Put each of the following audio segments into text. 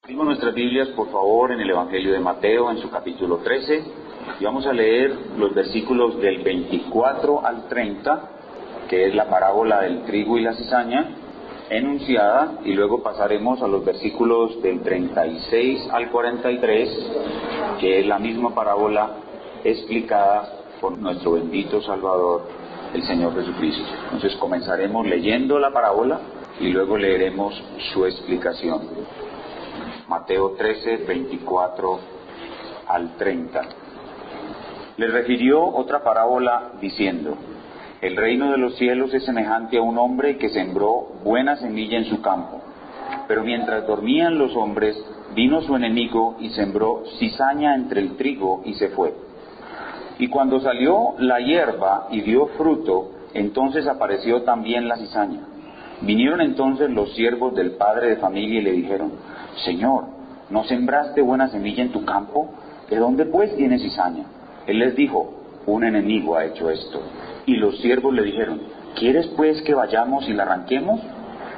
Abrimos nuestras Biblias, por favor, en el Evangelio de Mateo, en su capítulo 13, y vamos a leer los versículos del 24 al 30, que es la parábola del trigo y la cizaña, enunciada, y luego pasaremos a los versículos del 36 al 43, que es la misma parábola explicada por nuestro bendito Salvador, el Señor Jesucristo. Entonces comenzaremos leyendo la parábola y luego leeremos su explicación. Mateo 13, 24 al 30. Les refirió otra parábola diciendo: el reino de los cielos es semejante a un hombre que sembró buena semilla en su campo. Pero mientras dormían los hombres, vino su enemigo y sembró cizaña entre el trigo y se fue. Y cuando salió la hierba y dio fruto, entonces apareció también la cizaña. Vinieron entonces los siervos del padre de familia y le dijeron: Señor, ¿no sembraste buena semilla en tu campo? ¿De dónde pues tiene cizaña? Él les dijo: un enemigo ha hecho esto. Y los siervos le dijeron: ¿quieres pues que vayamos y la arranquemos?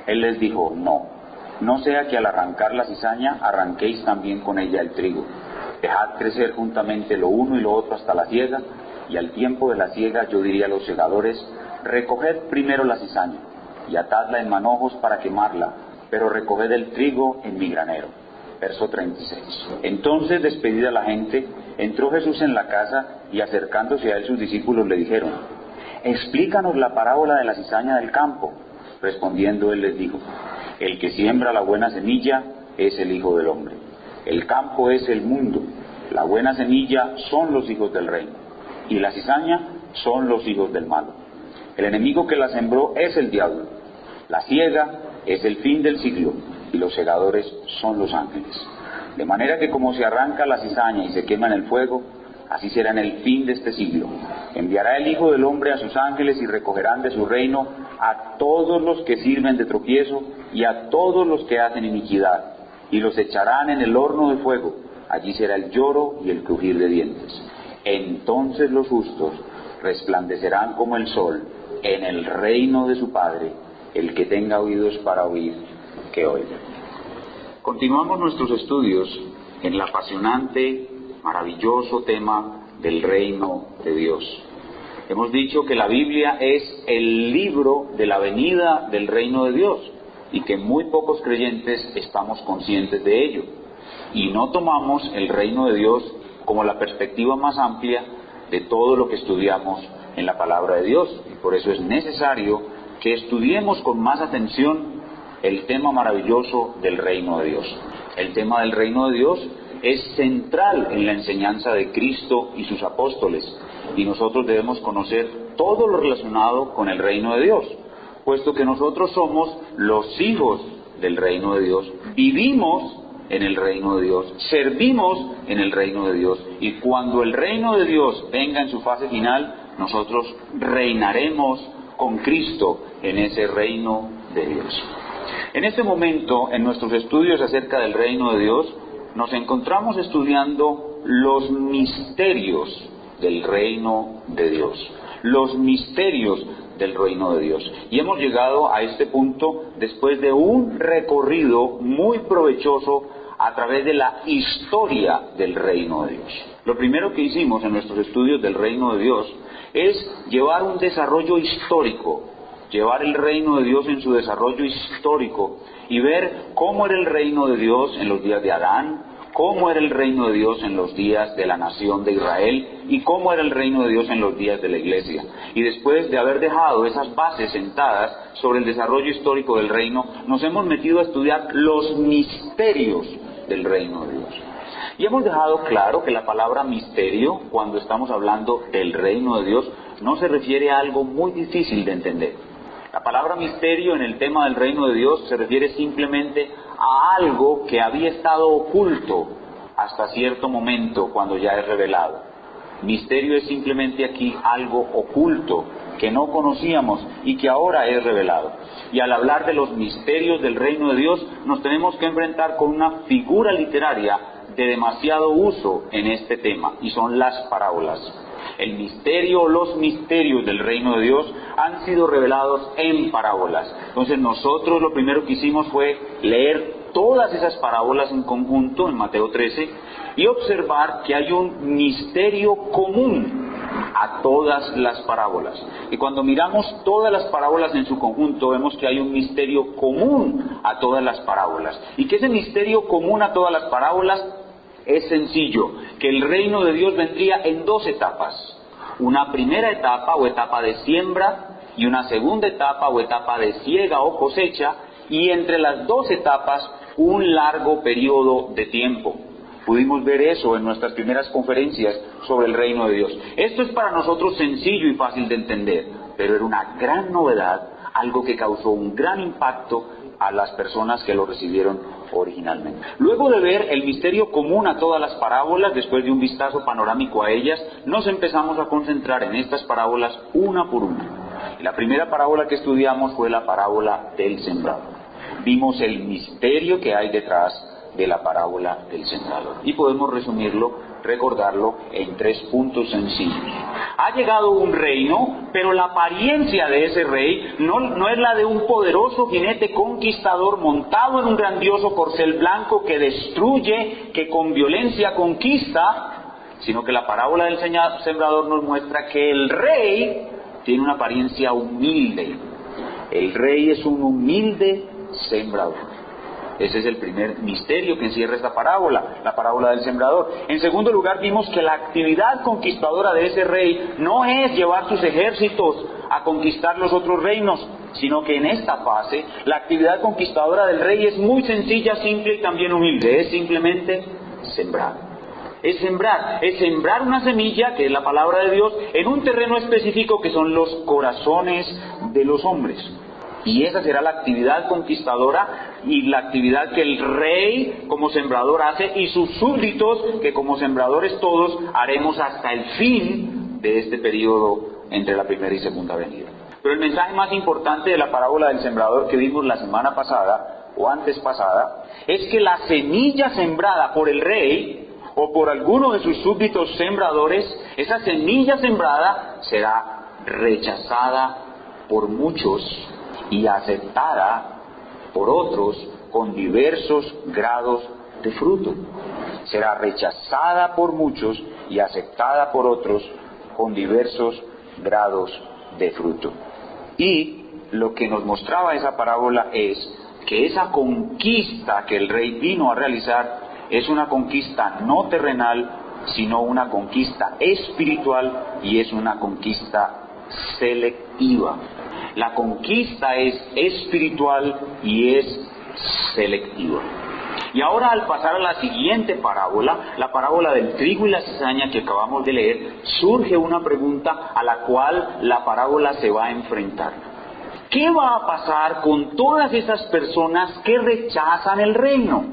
Él les dijo: no sea que al arrancar la cizaña arranquéis también con ella el trigo. Dejad crecer juntamente lo uno y lo otro hasta la siega, y al tiempo de la siega yo diría a los segadores: recoged primero la cizaña, y atadla en manojos para quemarla, pero recoged el trigo en mi granero. Verso 36. Entonces, despedida la gente, entró Jesús en la casa, y acercándose a él sus discípulos le dijeron: explícanos la parábola de la cizaña del campo. Respondiendo él les dijo: el que siembra la buena semilla es el Hijo del Hombre. El campo es el mundo. La buena semilla son los hijos del reino, y la cizaña son los hijos del malo. El enemigo que la sembró es el diablo. La siega es el fin del siglo, y los segadores son los ángeles. De manera que como se arranca la cizaña y se quema en el fuego, así será en el fin de este siglo. Enviará el Hijo del Hombre a sus ángeles y recogerán de su reino a todos los que sirven de tropiezo y a todos los que hacen iniquidad, y los echarán en el horno de fuego. Allí será el lloro y el crujir de dientes. Entonces los justos resplandecerán como el sol en el reino de su Padre. El que tenga oídos para oír, que oiga. Continuamos nuestros estudios en el apasionante, maravilloso tema del reino de Dios. Hemos dicho que la Biblia es el libro de la venida del reino de Dios y que muy pocos creyentes estamos conscientes de ello. Y no tomamos el reino de Dios como la perspectiva más amplia de todo lo que estudiamos en la palabra de Dios. Y por eso es necesario que estudiemos con más atención el tema maravilloso del reino de Dios. El tema del reino de Dios es central en la enseñanza de Cristo y sus apóstoles, y nosotros debemos conocer todo lo relacionado con el reino de Dios, puesto que nosotros somos los hijos del reino de Dios, vivimos en el reino de Dios, servimos en el reino de Dios, y cuando el reino de Dios venga en su fase final, nosotros reinaremos con Cristo en ese reino de Dios. En este momento, en nuestros estudios acerca del reino de Dios, nos encontramos estudiando los misterios del reino de Dios. Los misterios del reino de Dios. Y hemos llegado a este punto después de un recorrido muy provechoso a través de la historia del reino de Dios. Lo primero que hicimos en nuestros estudios del reino de Dios es llevar un desarrollo histórico, llevar el reino de Dios en su desarrollo histórico y ver cómo era el reino de Dios en los días de Adán, cómo era el reino de Dios en los días de la nación de Israel y cómo era el reino de Dios en los días de la iglesia. Y después de haber dejado esas bases sentadas sobre el desarrollo histórico del reino, nos hemos metido a estudiar los misterios del reino de Dios. Y hemos dejado claro que la palabra misterio, cuando estamos hablando del reino de Dios, no se refiere a algo muy difícil de entender. La palabra misterio en el tema del reino de Dios se refiere simplemente a algo que había estado oculto hasta cierto momento cuando ya es revelado. Misterio es simplemente aquí algo oculto que no conocíamos y que ahora es revelado. Y al hablar de los misterios del reino de Dios, nos tenemos que enfrentar con una figura literaria de demasiado uso en este tema, y son las parábolas. El misterio o los misterios del reino de Dios han sido revelados en parábolas. Entonces nosotros lo primero que hicimos fue leer todas esas parábolas en conjunto en Mateo 13 y observar que hay un misterio común a todas las parábolas. Y cuando miramos todas las parábolas en su conjunto, vemos que hay un misterio común a todas las parábolas. Y que ese misterio común a todas las parábolas es sencillo, que el reino de Dios vendría en dos etapas. Una primera etapa o etapa de siembra y una segunda etapa o etapa de siega o cosecha, y entre las dos etapas un largo periodo de tiempo. Pudimos ver eso en nuestras primeras conferencias sobre el reino de Dios. Esto es para nosotros sencillo y fácil de entender, pero era una gran novedad, algo que causó un gran impacto a las personas que lo recibieron originalmente. Luego de ver el misterio común a todas las parábolas, después de un vistazo panorámico a ellas, nos empezamos a concentrar en estas parábolas una por una. Y la primera parábola que estudiamos fue la parábola del sembrador. Vimos el misterio que hay detrás de la parábola del sembrador. Y podemos recordarlo en 3 puntos sencillos. Ha llegado un reino, pero la apariencia de ese rey no es la de un poderoso jinete conquistador montado en un grandioso corcel blanco que destruye, que con violencia conquista, sino que la parábola del sembrador nos muestra que el rey tiene una apariencia humilde. El rey es un humilde sembrador. Ese es el primer misterio que encierra esta parábola, la parábola del sembrador. En segundo lugar, vimos que la actividad conquistadora de ese rey no es llevar sus ejércitos a conquistar los otros reinos, sino que en esta fase, la actividad conquistadora del rey es muy sencilla, simple y también humilde. Es simplemente sembrar. Es sembrar una semilla, que es la palabra de Dios, en un terreno específico que son los corazones de los hombres. Y esa será la actividad conquistadora y la actividad que el rey como sembrador hace y sus súbditos, que como sembradores todos, haremos hasta el fin de este periodo entre la primera y segunda venida. Pero el mensaje más importante de la parábola del sembrador que vimos la semana pasada, o antes pasada, es que la semilla sembrada por el rey o por alguno de sus súbditos sembradores, esa semilla sembrada será rechazada por muchos y aceptada por otros con diversos grados de fruto. Será rechazada por muchos y aceptada por otros con diversos grados de fruto. Y lo que nos mostraba esa parábola es que esa conquista que el rey vino a realizar es una conquista no terrenal, sino una conquista espiritual, y es una conquista selectiva. La conquista es espiritual y es selectiva. Y ahora, al pasar a la siguiente parábola, la parábola del trigo y la cizaña que acabamos de leer, surge una pregunta a la cual la parábola se va a enfrentar. ¿Qué va a pasar con todas esas personas que rechazan el reino?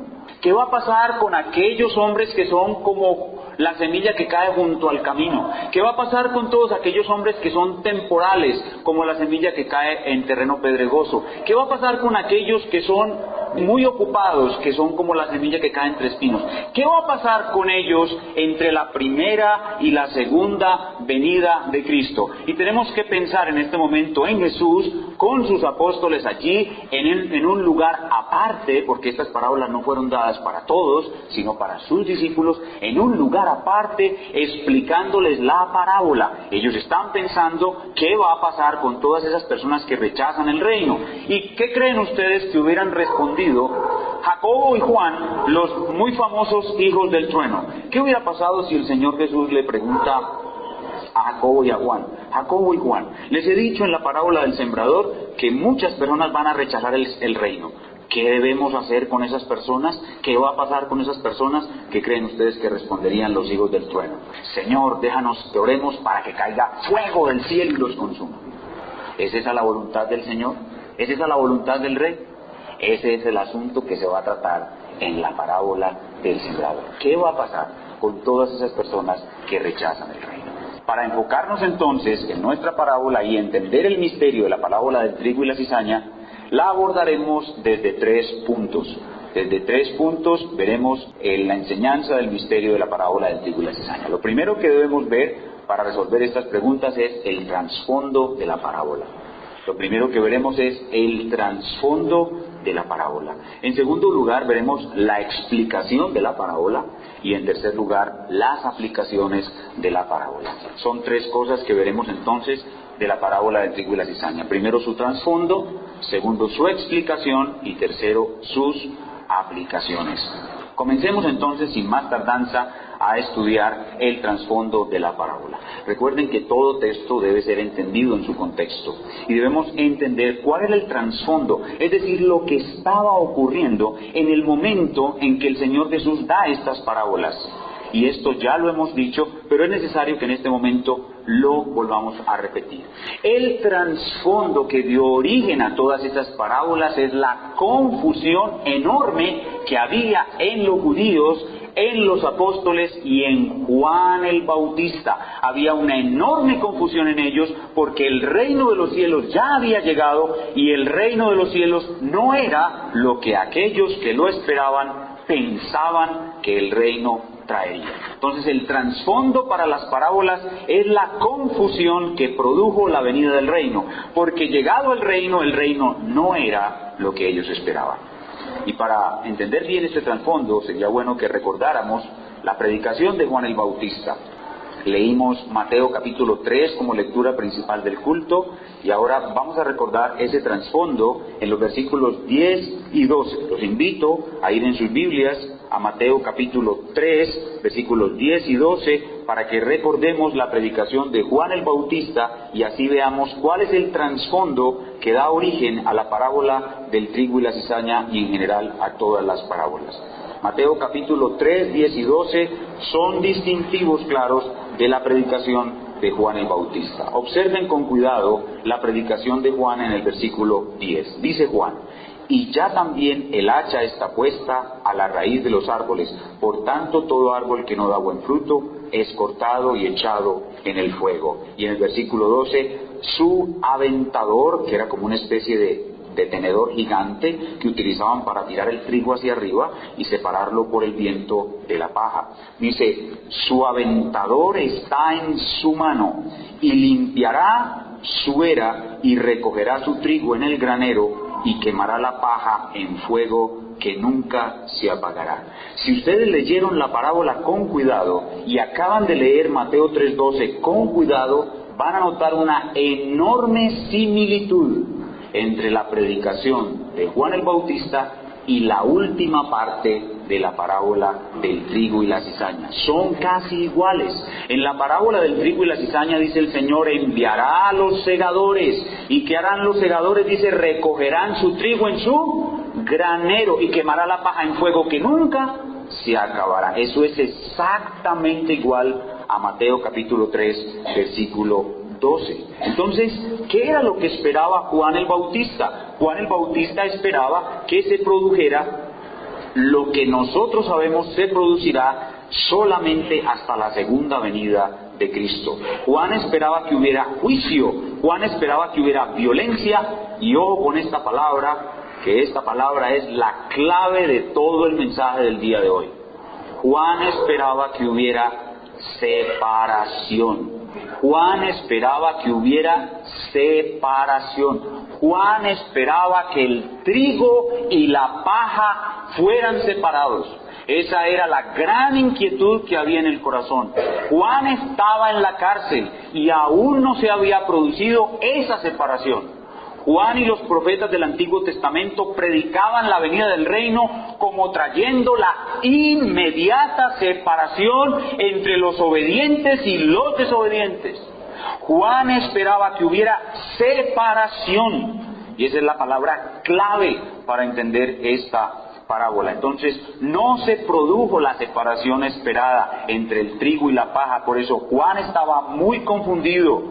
¿Qué va a pasar con aquellos hombres que son como la semilla que cae junto al camino? ¿Qué va a pasar con todos aquellos hombres que son temporales, como la semilla que cae en terreno pedregoso? ¿Qué va a pasar con aquellos que son muy ocupados, que son como la semilla que cae entre espinos? ¿Qué va a pasar con ellos entre la primera y la segunda venida de Cristo? Y tenemos que pensar en este momento en Jesús con sus apóstoles allí, en un lugar aparte, porque estas parábolas no fueron dadas para todos, sino para sus discípulos, en un lugar aparte, explicándoles la parábola. Ellos están pensando qué va a pasar con todas esas personas que rechazan el reino. ¿Y qué creen ustedes que hubieran respondido Jacobo y Juan, los muy famosos hijos del trueno? ¿Qué hubiera pasado si el Señor Jesús le pregunta a Jacobo y a Juan? Jacobo y Juan, les he dicho en la parábola del sembrador que muchas personas van a rechazar el reino. ¿Qué debemos hacer con esas personas? ¿Qué va a pasar con esas personas? ¿Qué creen ustedes que responderían los hijos del trueno? Señor, déjanos que oremos para que caiga fuego del cielo y los consuma. ¿Es esa la voluntad del Señor? ¿Es esa la voluntad del Rey? Ese es el asunto que se va a tratar en la parábola del sembrador. ¿Qué va a pasar con todas esas personas que rechazan el reino? Para enfocarnos entonces en nuestra parábola y entender el misterio de la parábola del trigo y la cizaña, la abordaremos desde 3 puntos. Desde 3 puntos veremos la enseñanza del misterio de la parábola del trigo y la cizaña. Lo primero que debemos ver para resolver estas preguntas es el trasfondo de la parábola. Lo primero que veremos es el trasfondo de la parábola. En segundo lugar, veremos la explicación de la parábola y en tercer lugar, las aplicaciones de la parábola. Son tres cosas que veremos entonces de la parábola del trigo y la cizaña. Primero, su trasfondo, segundo, su explicación y tercero, sus aplicaciones. Comencemos entonces, sin más tardanza, a estudiar el trasfondo de la parábola. Recuerden que todo texto debe ser entendido en su contexto y debemos entender cuál era el trasfondo, es decir, lo que estaba ocurriendo en el momento en que el Señor Jesús da estas parábolas. Y esto ya lo hemos dicho, pero es necesario que en este momento lo volvamos a repetir. El trasfondo que dio origen a todas estas parábolas es la confusión enorme que había en los judíos, en los apóstoles y en Juan el Bautista. Había una enorme confusión en ellos porque el reino de los cielos ya había llegado y el reino de los cielos no era lo que aquellos que lo esperaban pensaban que el reino traería. Entonces el trasfondo para las parábolas es la confusión que produjo la venida del reino, porque llegado el reino no era lo que ellos esperaban. Y para entender bien este trasfondo sería bueno que recordáramos la predicación de Juan el Bautista. Leímos Mateo capítulo 3 como lectura principal del culto y ahora vamos a recordar ese trasfondo en los versículos 10 y 12. Los invito a ir en sus Biblias a Mateo capítulo 3, versículos 10 y 12, para que recordemos la predicación de Juan el Bautista y así veamos cuál es el trasfondo que da origen a la parábola del trigo y la cizaña y en general a todas las parábolas. Mateo capítulo 3, 10 y 12 son distintivos claros de la predicación de Juan el Bautista. Observen con cuidado la predicación de Juan en el versículo 10. Dice Juan: y ya también el hacha está puesta a la raíz de los árboles, por tanto todo árbol que no da buen fruto es cortado y echado en el fuego. Y en el versículo 12, su aventador, que era como una especie de tenedor gigante que utilizaban para tirar el trigo hacia arriba y separarlo por el viento de la paja. Dice, su aventador está en su mano y limpiará su era y recogerá su trigo en el granero y quemará la paja en fuego que nunca se apagará. Si ustedes leyeron la parábola con cuidado y acaban de leer Mateo 3:12 con cuidado, van a notar una enorme similitud entre la predicación de Juan el Bautista y la última parte de la parábola del trigo y la cizaña. Son casi iguales. En la parábola del trigo y la cizaña dice el Señor, enviará a los segadores. ¿Y qué harán los segadores? Dice, recogerán su trigo en su granero y quemará la paja en fuego que nunca se acabará. Eso es exactamente igual a Mateo capítulo 3, versículo 12. Entonces, ¿qué era lo que esperaba Juan el Bautista? Juan el Bautista esperaba que se produjera lo que nosotros sabemos se producirá solamente hasta la segunda venida de Cristo. Juan esperaba que hubiera juicio, Juan esperaba que hubiera violencia, y ojo con esta palabra, que esta palabra es la clave de todo el mensaje del día de hoy. Juan esperaba que hubiera separación. Juan esperaba que hubiera separación. Juan esperaba que el trigo y la paja fueran separados. Esa era la gran inquietud que había en el corazón. Juan estaba en la cárcel y aún no se había producido esa separación. Juan y los profetas del Antiguo Testamento predicaban la venida del reino como trayendo la inmediata separación entre los obedientes y los desobedientes. Juan esperaba que hubiera separación, y esa es la palabra clave para entender esta parábola. Entonces, no se produjo la separación esperada entre el trigo y la paja, por eso Juan estaba muy confundido,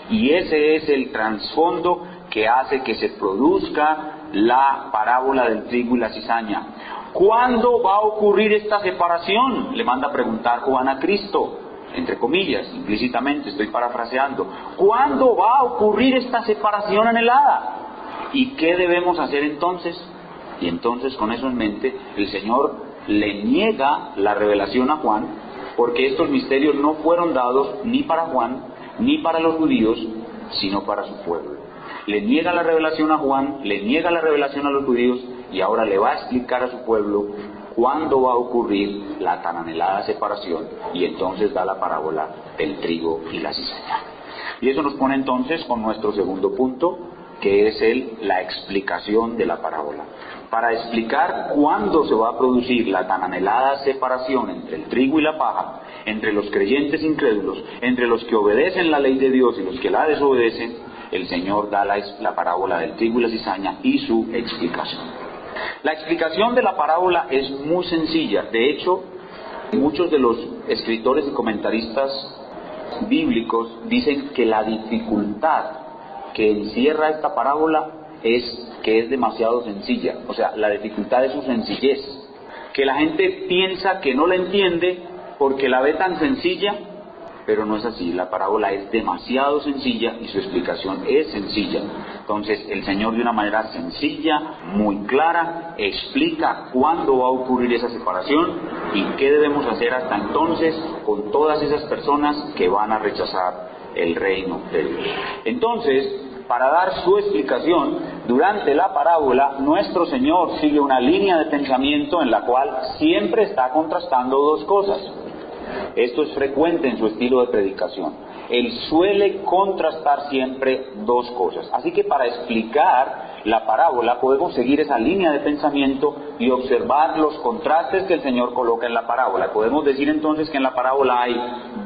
y ese es el trasfondo que hace que se produzca la parábola del trigo y la cizaña. ¿Cuándo va a ocurrir esta separación? Le manda a preguntar Juan a Cristo, entre comillas, implícitamente, estoy parafraseando. ¿Cuándo va a ocurrir esta separación anhelada? ¿Y qué debemos hacer entonces? Y entonces, con eso en mente, el Señor le niega la revelación a Juan, porque estos misterios no fueron dados ni para Juan, ni para los judíos, sino para su pueblo. Le niega la revelación a Juan, le niega la revelación a los judíos y ahora le va a explicar a su pueblo cuándo va a ocurrir la tan anhelada separación, y entonces da la parábola del trigo y la cizaña. Y eso nos pone entonces con nuestro segundo punto, que es la explicación de la parábola. Para explicar cuándo se va a producir la tan anhelada separación entre el trigo y la paja, entre los creyentes incrédulos, entre los que obedecen la ley de Dios y los que la desobedecen, el Señor da la parábola del trigo y la cizaña y su explicación. La explicación de la parábola es muy sencilla. De hecho, muchos de los escritores y comentaristas bíblicos dicen que la dificultad que encierra esta parábola es que es demasiado sencilla. O sea, la dificultad es su sencillez, que la gente piensa que no la entiende porque la ve tan sencilla, pero no es así. La parábola es demasiado sencilla y su explicación es sencilla. Entonces el Señor, de una manera sencilla, muy clara, explica cuándo va a ocurrir esa separación y qué debemos hacer hasta entonces con todas esas personas que van a rechazar el reino de Dios. Entonces, para dar su explicación, durante la parábola, nuestro Señor sigue una línea de pensamiento en la cual siempre está contrastando dos cosas. Esto es frecuente en su estilo de predicación. Él suele contrastar siempre dos cosas. Así que para explicar la parábola podemos seguir esa línea de pensamiento y observar los contrastes que el Señor coloca en la parábola. Podemos decir entonces que en la parábola hay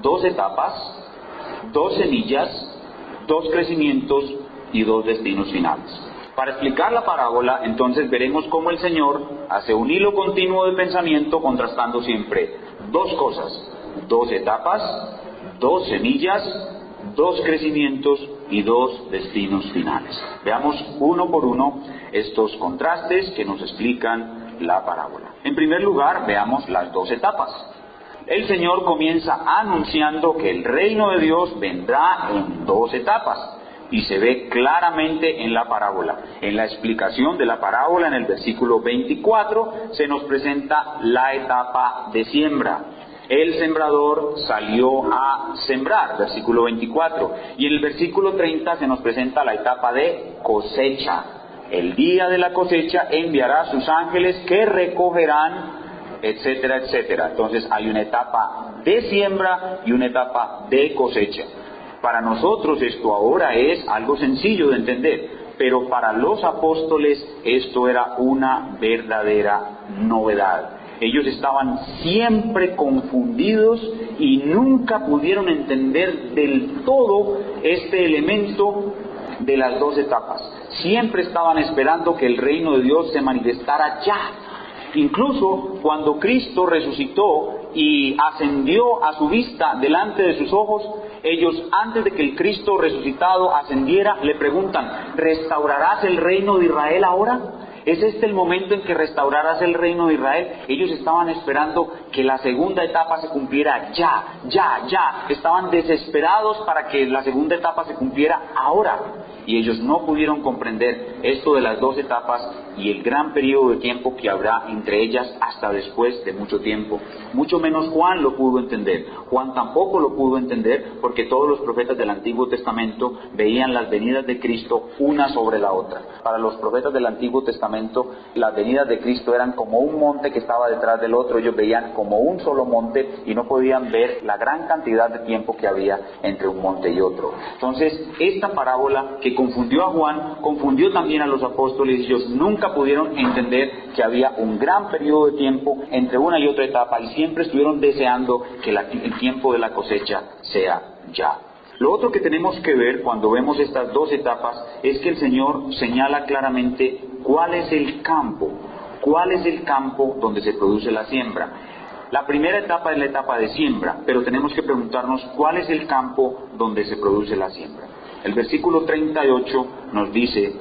dos etapas, dos semillas, dos crecimientos y dos destinos finales. Para explicar la parábola, entonces veremos cómo el Señor hace un hilo continuo de pensamiento contrastando siempre dos cosas, dos etapas, dos semillas, dos crecimientos y dos destinos finales. Veamos uno por uno estos contrastes que nos explican la parábola. En primer lugar, veamos las dos etapas. El Señor comienza anunciando que el reino de Dios vendrá en dos etapas. Y se ve claramente en la parábola. En la explicación de la parábola, en el versículo 24, se nos presenta la etapa de siembra. El sembrador salió a sembrar, versículo 24. Y en el versículo 30 se nos presenta la etapa de cosecha. El día de la cosecha enviará a sus ángeles que recogerán, etcétera, etcétera. Entonces hay una etapa de siembra y una etapa de cosecha. Para nosotros esto ahora es algo sencillo de entender, pero para los apóstoles esto era una verdadera novedad. Ellos estaban siempre confundidos y nunca pudieron entender del todo este elemento de las dos etapas. Siempre estaban esperando que el reino de Dios se manifestara ya. Incluso cuando Cristo resucitó y ascendió a su vista delante de sus ojos, ellos, antes de que el Cristo resucitado ascendiera, le preguntan: ¿restaurarás el reino de Israel ahora? ¿Es este el momento en que restaurarás el reino de Israel? Ellos estaban esperando que la segunda etapa se cumpliera ya. Estaban desesperados para que la segunda etapa se cumpliera ahora. Y ellos no pudieron comprender esto de las dos etapas y el gran periodo de tiempo que habrá entre ellas hasta después de mucho tiempo. Mucho menos Juan lo pudo entender. Juan tampoco lo pudo entender porque todos los profetas del Antiguo Testamento veían las venidas de Cristo una sobre la otra. Para los profetas del Antiguo Testamento, las venidas de Cristo eran como un monte que estaba detrás del otro. Ellos veían como un solo monte y no podían ver la gran cantidad de tiempo que había entre un monte y otro. Entonces, esta parábola que confundió a Juan, confundió también a los apóstoles. Ellos nunca pudieron entender que había un gran periodo de tiempo entre una y otra etapa y siempre estuvieron deseando que el tiempo de la cosecha sea ya. Lo otro que tenemos que ver cuando vemos estas dos etapas es que el Señor señala claramente cuál es el campo donde se produce la siembra. La primera etapa es la etapa de siembra, pero tenemos que preguntarnos cuál es el campo donde se produce la siembra. El versículo 38 nos dice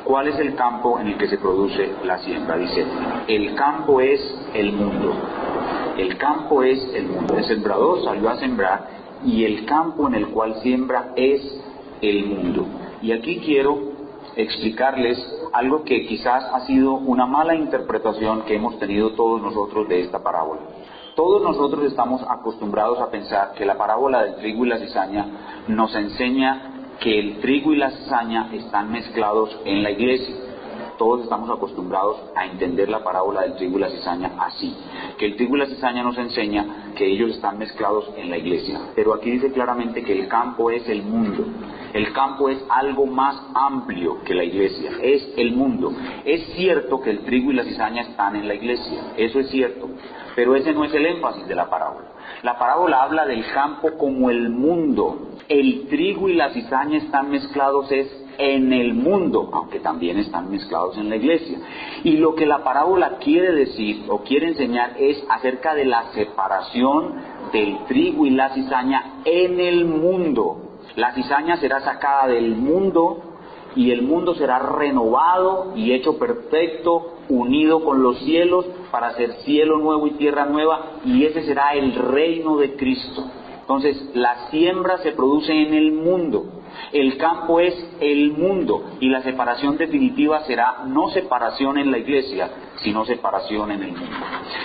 cuál es el campo en el que se produce la siembra. Dice: el campo es el mundo. El campo es el mundo. El sembrador salió a sembrar y el campo en el cual siembra es el mundo. Y aquí quiero explicarles algo que quizás ha sido una mala interpretación que hemos tenido todos nosotros de esta parábola. Todos nosotros estamos acostumbrados a pensar que la parábola del trigo y la cizaña nos enseña que el trigo y la cizaña están mezclados en la iglesia. todos estamos acostumbrados a entender la parábola del trigo y la cizaña así, que el trigo y la cizaña nos enseña que ellos están mezclados en la iglesia, pero aquí dice claramente que el campo es el mundo. El campo es algo más amplio que la iglesia, es el mundo. Es cierto que el trigo y la cizaña están en la iglesia, eso es cierto, pero ese no es el énfasis de la parábola. La parábola habla del campo como el mundo. El trigo y la cizaña están mezclados en el mundo, aunque también están mezclados en la iglesia. Y lo que la parábola quiere decir o quiere enseñar es acerca de la separación del trigo y la cizaña en el mundo. La cizaña será sacada del mundo y el mundo será renovado y hecho perfecto, unido con los cielos para hacer cielo nuevo y tierra nueva, y ese será el reino de Cristo. Entonces, la siembra se produce en el mundo, el campo es el mundo, y la separación definitiva será no separación en la iglesia, sino separación en el mundo.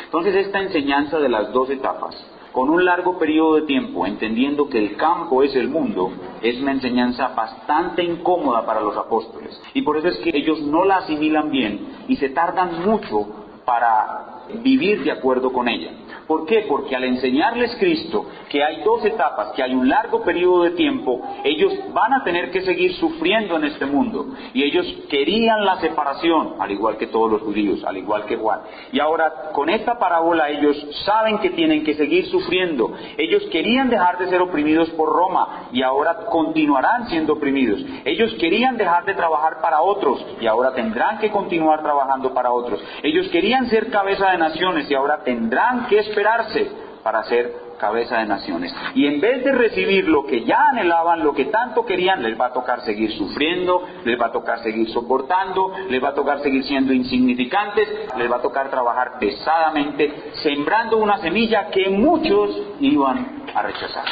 Entonces, esta enseñanza de las dos etapas, con un largo periodo de tiempo, entendiendo que el campo es el mundo, es una enseñanza bastante incómoda para los apóstoles. Y por eso es que ellos no la asimilan bien y se tardan mucho para vivir de acuerdo con ella. ¿Por qué? Porque al enseñarles Cristo que hay dos etapas, que hay un largo periodo de tiempo, ellos van a tener que seguir sufriendo en este mundo. Y ellos querían la separación, al igual que todos los judíos, al igual que Juan. Y ahora, con esta parábola, ellos saben que tienen que seguir sufriendo. Ellos querían dejar de ser oprimidos por Roma, y ahora continuarán siendo oprimidos. Ellos querían dejar de trabajar para otros, y ahora tendrán que continuar trabajando para otros. Ellos querían ser cabeza de naciones, y ahora tendrán que esperarse para ser cabeza de naciones. Y en vez de recibir lo que ya anhelaban, lo que tanto querían, les va a tocar seguir sufriendo, les va a tocar seguir soportando, les va a tocar seguir siendo insignificantes, les va a tocar trabajar pesadamente, sembrando una semilla que muchos iban a rechazar.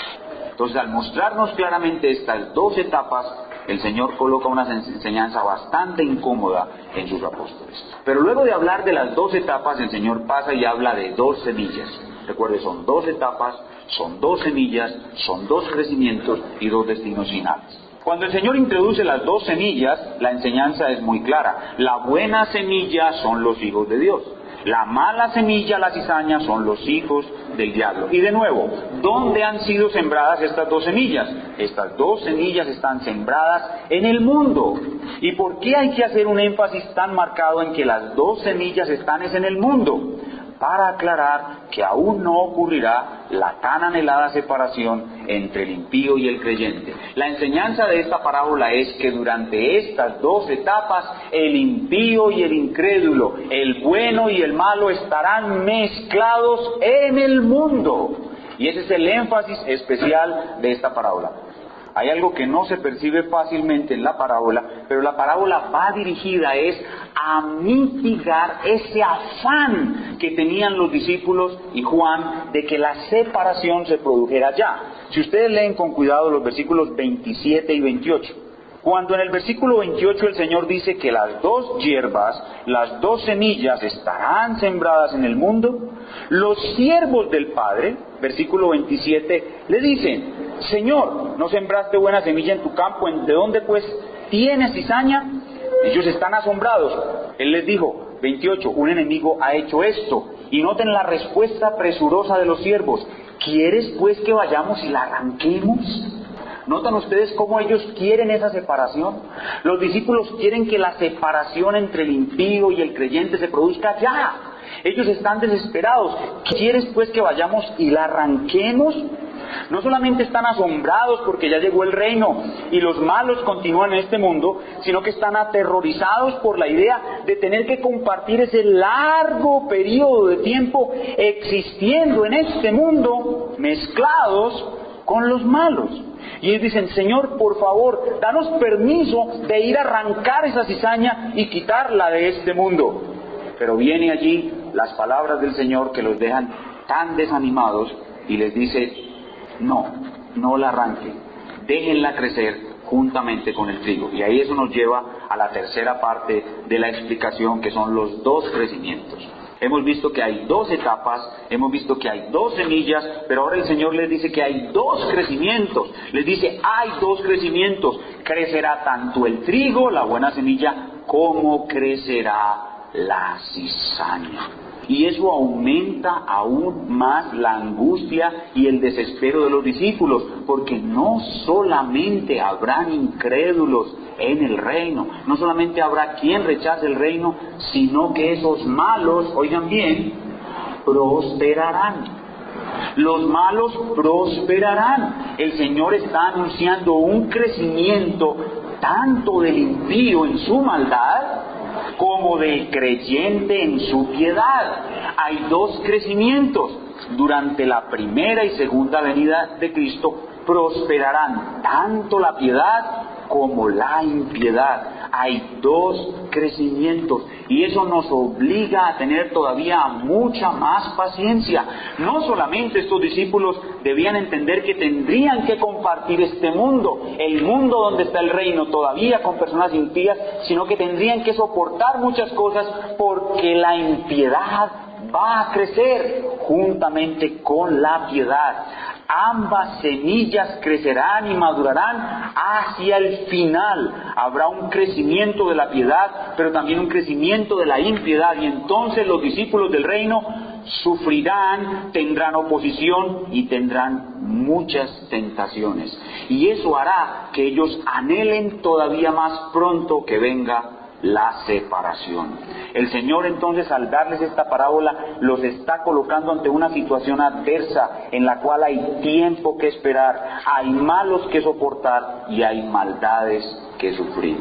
Entonces, al mostrarnos claramente estas dos etapas, el Señor coloca una enseñanza bastante incómoda en sus apóstoles. Pero luego de hablar de las dos etapas, el Señor pasa y habla de dos semillas. Recuerde, son dos etapas, son dos semillas, son dos crecimientos y dos destinos finales. Cuando el Señor introduce las dos semillas, la enseñanza es muy clara. La buena semilla son los hijos de Dios. La mala semilla, la cizaña, son los hijos del diablo. Y de nuevo, ¿dónde han sido sembradas estas dos semillas? Estas dos semillas están sembradas en el mundo. ¿Y por qué hay que hacer un énfasis tan marcado en que las dos semillas están en el mundo? Para aclarar que aún no ocurrirá la tan anhelada separación entre el impío y el creyente. La enseñanza de esta parábola es que durante estas dos etapas, el impío y el incrédulo, el bueno y el malo estarán mezclados en el mundo. Y ese es el énfasis especial de esta parábola. Hay algo que no se percibe fácilmente en la parábola, pero la parábola va dirigida a mitigar ese afán que tenían los discípulos y Juan de que la separación se produjera ya. Si ustedes leen con cuidado los versículos 27 y 28, cuando en el versículo 28 el Señor dice que las dos hierbas, las dos semillas estarán sembradas en el mundo, los siervos del Padre, versículo 27, le dicen: Señor, ¿no sembraste buena semilla en tu campo? ¿De dónde pues tienes cizaña? Ellos están asombrados. Él les dijo, 28, un enemigo ha hecho esto. Y noten la respuesta presurosa de los siervos: ¿quieres pues que vayamos y la arranquemos? ¿Notan ustedes cómo ellos quieren esa separación? Los discípulos quieren que la separación entre el impío y el creyente se produzca ya. Ellos están desesperados. ¿Quieres pues que vayamos y la arranquemos? No solamente están asombrados porque ya llegó el reino y los malos continúan en este mundo, sino que están aterrorizados por la idea de tener que compartir ese largo periodo de tiempo existiendo en este mundo mezclados con los malos. Y ellos dicen: Señor, por favor, danos permiso de ir a arrancar esa cizaña y quitarla de este mundo. Pero viene allí las palabras del Señor que los dejan tan desanimados y les dice: no la arranquen, déjenla crecer juntamente con el trigo. Y ahí eso nos lleva a la tercera parte de la explicación, que son los dos crecimientos. Hemos visto que hay dos etapas, hemos visto que hay dos semillas, pero ahora el Señor les dice que hay dos crecimientos. Les dice: hay dos crecimientos. Crecerá tanto el trigo, la buena semilla, como crecerá la cizaña. Y eso aumenta aún más la angustia y el desespero de los discípulos, porque no solamente habrán incrédulos en el reino, no solamente habrá quien rechace el reino, sino que esos malos, oigan bien, prosperarán. Los malos prosperarán. El Señor está anunciando un crecimiento tanto del impío en su maldad como del creyente en su piedad. Hay dos crecimientos. Durante la primera y segunda venida de Cristo prosperarán tanto la piedad como la impiedad. Hay dos crecimientos y eso nos obliga a tener todavía mucha más paciencia. No solamente estos discípulos debían entender que tendrían que compartir este mundo, el mundo donde está el reino todavía con personas impías, sino que tendrían que soportar muchas cosas porque la impiedad va a crecer juntamente con la piedad. Ambas semillas crecerán y madurarán hacia el final. Habrá un crecimiento de la piedad, pero también un crecimiento de la impiedad. Y entonces los discípulos del reino sufrirán, tendrán oposición y tendrán muchas tentaciones. Y eso hará que ellos anhelen todavía más pronto que venga la separación. El Señor entonces, al darles esta parábola, los está colocando ante una situación adversa en la cual hay tiempo que esperar, hay malos que soportar y hay maldades que sufrir.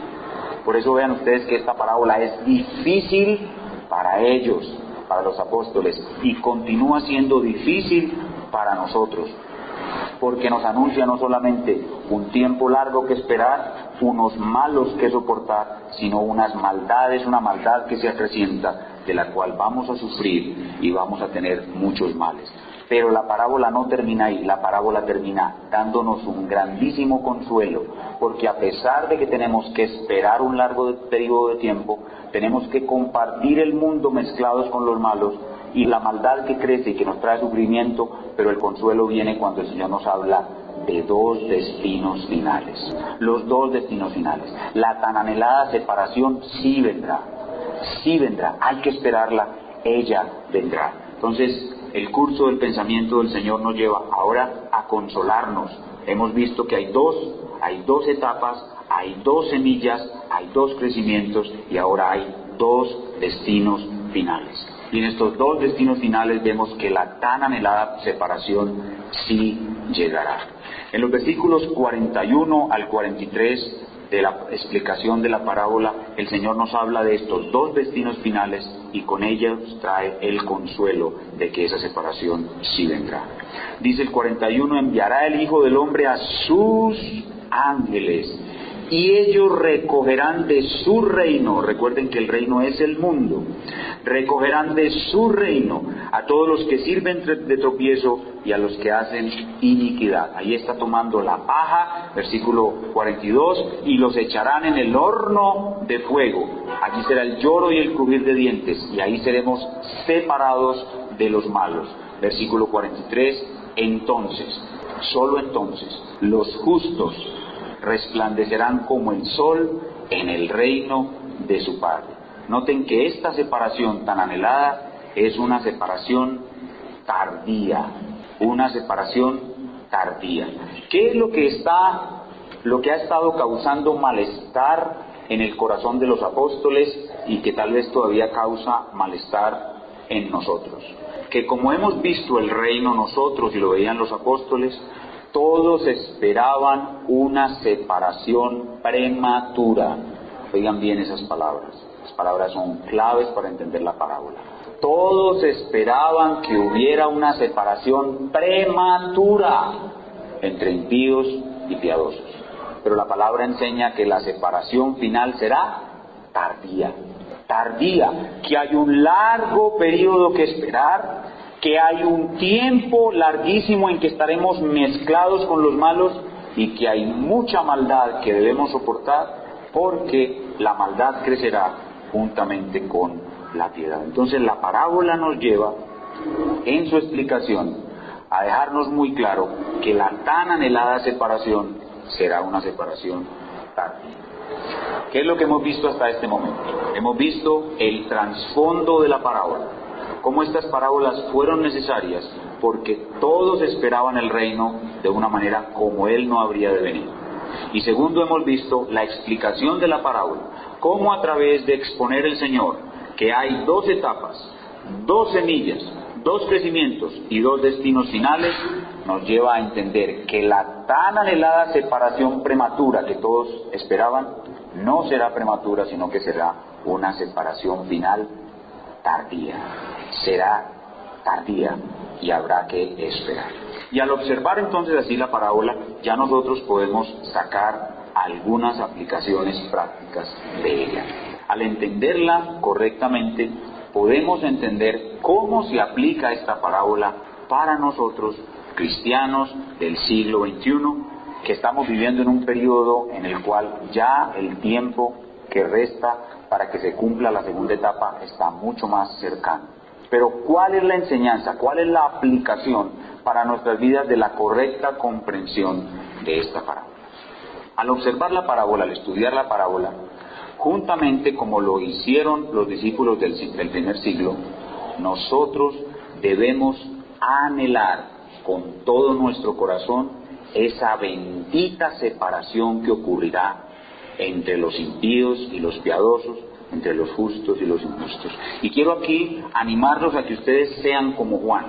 Por eso vean ustedes que esta parábola es difícil para ellos, para los apóstoles, y continúa siendo difícil para nosotros, porque nos anuncia no solamente un tiempo largo que esperar, unos malos que soportar, sino unas maldades, una maldad que se acrecienta, de la cual vamos a sufrir y vamos a tener muchos males. Pero la parábola no termina ahí, la parábola termina dándonos un grandísimo consuelo, porque a pesar de que tenemos que esperar un largo periodo de tiempo, tenemos que compartir el mundo mezclados con los malos, y la maldad que crece y que nos trae sufrimiento, pero el consuelo viene cuando el Señor nos habla de dos destinos finales. Los dos destinos finales. La tan anhelada separación sí vendrá, hay que esperarla, ella vendrá. Entonces, el curso del pensamiento del Señor nos lleva ahora a consolarnos. Hemos visto que hay dos etapas, hay dos semillas, hay dos crecimientos y ahora hay dos destinos finales. Y en estos dos destinos finales vemos que la tan anhelada separación sí llegará. En los versículos 41 al 43 de la explicación de la parábola, el Señor nos habla de estos dos destinos finales y con ellos trae el consuelo de que esa separación sí vendrá. Dice el 41, enviará el Hijo del Hombre a sus ángeles y ellos recogerán de su reino, recuerden que el reino es el mundo, recogerán de su reino a todos los que sirven de tropiezo y a los que hacen iniquidad. Ahí está tomando la paja, versículo 42, y los echarán en el horno de fuego. Allí será el lloro y el crujir de dientes, y ahí seremos separados de los malos. Versículo 43, entonces, solo entonces, los justos resplandecerán como el sol en el reino de su Padre. Noten que esta separación tan anhelada es una separación tardía, ¿Qué es lo que ha estado causando malestar en el corazón de los apóstoles y que tal vez todavía causa malestar en nosotros? Que como hemos visto el reino nosotros y lo veían los apóstoles, todos esperaban una separación prematura. Oigan bien esas palabras. Las palabras son claves para entender la parábola. Todos esperaban que hubiera una separación prematura entre impíos y piadosos. Pero la palabra enseña que la separación final será tardía, que hay un largo periodo que esperar, que hay un tiempo larguísimo en que estaremos mezclados con los malos y que hay mucha maldad que debemos soportar, porque la maldad crecerá juntamente con la piedad. Entonces la parábola nos lleva en su explicación a dejarnos muy claro que la tan anhelada separación será una separación tardía. ¿Qué es lo que hemos visto hasta este momento? Hemos visto el trasfondo de la parábola, cómo estas parábolas fueron necesarias porque todos esperaban el reino de una manera como Él no habría de venir. Y segundo, hemos visto la explicación de la parábola, cómo a través de exponer el Señor que hay dos etapas, dos semillas, dos crecimientos y dos destinos finales, nos lleva a entender que la tan anhelada separación prematura que todos esperaban no será prematura, sino que será una separación final tardía. Será tardía y habrá que esperar. Y al observar entonces así la parábola, ya nosotros podemos sacar algunas aplicaciones prácticas de ella. Al entenderla correctamente, podemos entender cómo se aplica esta parábola para nosotros, cristianos del siglo XXI, que estamos viviendo en un periodo en el cual ya el tiempo que resta para que se cumpla la segunda etapa está mucho más cercano. Pero ¿cuál es la enseñanza? ¿Cuál es la aplicación para nuestras vidas de la correcta comprensión de esta parábola? Al observar la parábola, al estudiar la parábola, juntamente como lo hicieron los discípulos del primer siglo, nosotros debemos anhelar con todo nuestro corazón esa bendita separación que ocurrirá entre los impíos y los piadosos, entre los justos y los injustos. Y quiero aquí animarlos a que ustedes sean como Juan.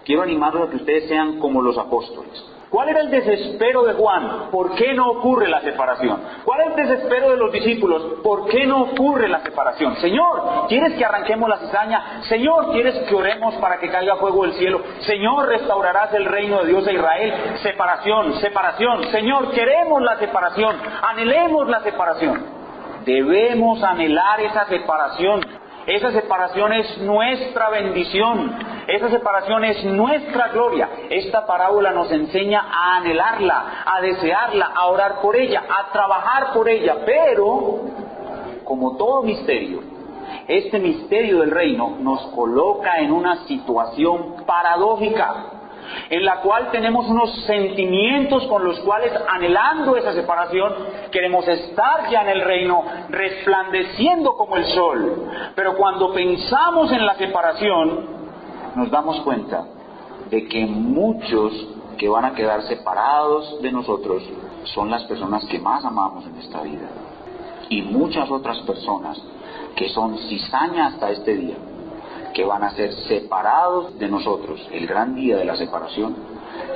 Quiero animarlos a que ustedes sean como los apóstoles. ¿Cuál era el desespero de Juan? ¿Por qué no ocurre la separación? ¿Cuál es el desespero de los discípulos? ¿Por qué no ocurre la separación? Señor, ¿quieres que arranquemos la cizaña? Señor, ¿quieres que oremos para que caiga fuego del cielo? Señor, ¿restaurarás el reino de Dios a Israel? Separación, separación. Señor, queremos la separación. Anhelemos la separación. Debemos anhelar esa separación. Esa separación es nuestra bendición, esa separación es nuestra gloria. Esta parábola nos enseña a anhelarla, a desearla, a orar por ella, a trabajar por ella. Pero, como todo misterio, este misterio del reino nos coloca en una situación paradójica, en la cual tenemos unos sentimientos con los cuales, anhelando esa separación, queremos estar ya en el reino, resplandeciendo como el sol. Pero cuando pensamos en la separación, nos damos cuenta de que muchos que van a quedar separados de nosotros son las personas que más amamos en esta vida. Y muchas otras personas que son cizaña hasta este día, que van a ser separados de nosotros, el gran día de la separación,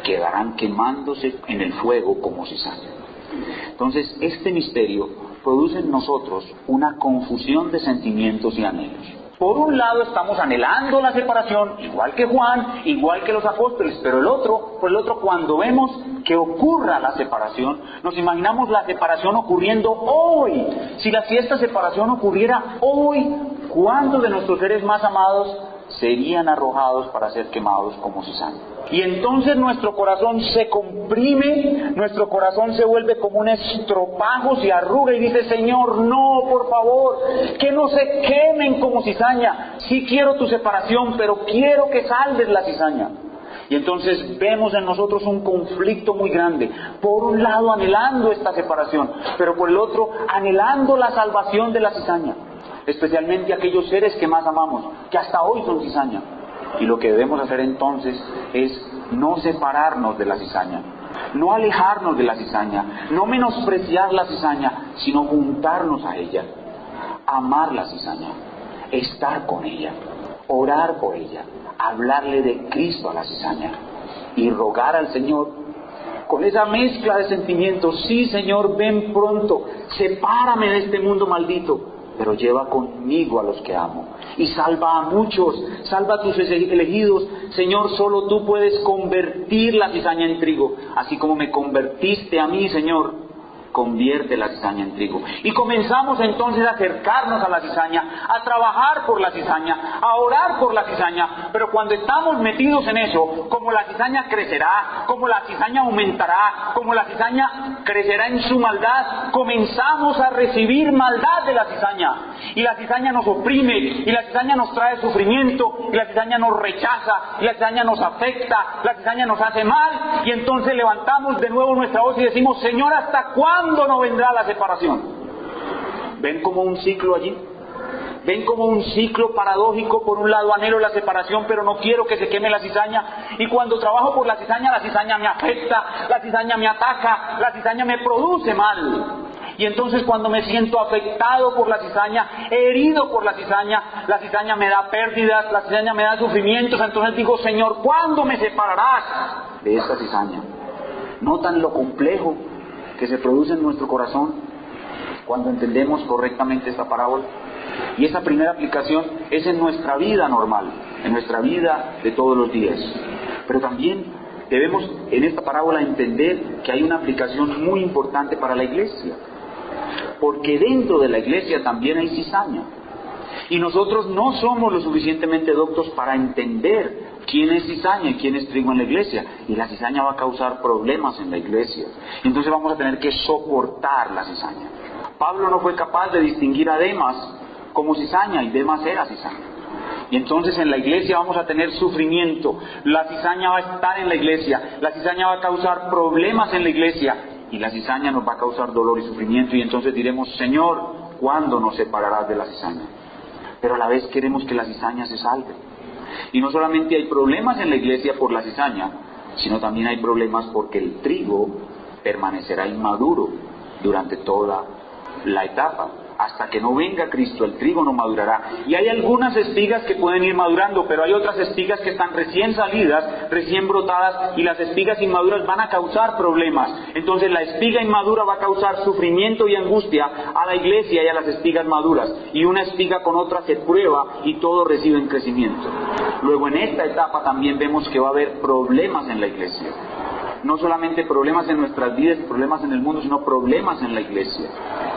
quedarán quemándose en el fuego como cizaña. Entonces, este misterio produce en nosotros una confusión de sentimientos y anhelos. Por un lado estamos anhelando la separación, igual que Juan, igual que los apóstoles, pero por el otro, cuando vemos que ocurra la separación, nos imaginamos la separación ocurriendo hoy. Si esta separación ocurriera hoy, ¿cuántos de nuestros seres más amados serían arrojados para ser quemados como cizaña? Y entonces nuestro corazón se comprime, nuestro corazón se vuelve como un estropajo, se arruga y dice: Señor, no, por favor, que no se quemen como cizaña. Sí quiero tu separación, pero quiero que salves la cizaña. Y entonces vemos en nosotros un conflicto muy grande. Por un lado anhelando esta separación, pero por el otro anhelando la salvación de la cizaña. Especialmente aquellos seres que más amamos, que hasta hoy son cizaña. Y lo que debemos hacer entonces es no separarnos de la cizaña, no alejarnos de la cizaña, no menospreciar la cizaña, sino juntarnos a ella, amar la cizaña, estar con ella, orar por ella, hablarle de Cristo a la cizaña y rogar al Señor con esa mezcla de sentimientos: sí, Señor, ven pronto, sepárame de este mundo maldito, pero lleva conmigo a los que amo y salva a muchos, salva a tus elegidos. Señor, solo tú puedes convertir la cizaña en trigo, así como me convertiste a mí, Señor. Convierte la cizaña en trigo. Y comenzamos entonces a acercarnos a la cizaña, a trabajar por la cizaña, a orar por la cizaña. Pero cuando estamos metidos en eso, como la cizaña crecerá, como la cizaña aumentará, como la cizaña crecerá en su maldad, comenzamos a recibir maldad de la cizaña. Y la cizaña nos oprime, y la cizaña nos trae sufrimiento, y la cizaña nos rechaza, y la cizaña nos afecta, la cizaña nos hace mal. Y entonces levantamos de nuevo nuestra voz y decimos: Señor, ¿hasta cuándo no vendrá la separación? ¿Ven como un ciclo allí? ¿Ven como un ciclo paradójico? Por un lado anhelo la separación, pero no quiero que se queme la cizaña. Y cuando trabajo por la cizaña me afecta, la cizaña me ataca, la cizaña me produce mal. Y entonces cuando me siento afectado por la cizaña, herido por la cizaña me da pérdidas, la cizaña me da sufrimientos. Entonces digo, Señor, ¿cuándo me separarás de esta cizaña? ¿Notan lo complejo que se produce en nuestro corazón cuando entendemos correctamente esta parábola? Y esa primera aplicación es en nuestra vida normal, en nuestra vida de todos los días. Pero también debemos en esta parábola entender que hay una aplicación muy importante para la iglesia. Porque dentro de la iglesia también hay cizaña. Y nosotros no somos lo suficientemente doctos para entender quién es cizaña y quién es trigo en la iglesia. Y la cizaña va a causar problemas en la iglesia. Entonces vamos a tener que soportar la cizaña. Pablo no fue capaz de distinguir a Demas como cizaña, y Demas era cizaña. Y entonces en la iglesia vamos a tener sufrimiento, la cizaña va a estar en la iglesia, la cizaña va a causar problemas en la iglesia, y la cizaña nos va a causar dolor y sufrimiento, y entonces diremos, Señor, ¿cuándo nos separarás de la cizaña? Pero a la vez queremos que la cizaña se salve. Y no solamente hay problemas en la iglesia por la cizaña, sino también hay problemas porque el trigo permanecerá inmaduro durante toda la etapa. Hasta que no venga Cristo, el trigo no madurará. Y hay algunas espigas que pueden ir madurando, pero hay otras espigas que están recién salidas, recién brotadas, y las espigas inmaduras van a causar problemas. Entonces la espiga inmadura va a causar sufrimiento y angustia a la iglesia y a las espigas maduras. Y una espiga con otra se prueba y todos reciben crecimiento. Luego en esta etapa también vemos que va a haber problemas en la iglesia. No solamente problemas en nuestras vidas, problemas en el mundo, sino problemas en la iglesia.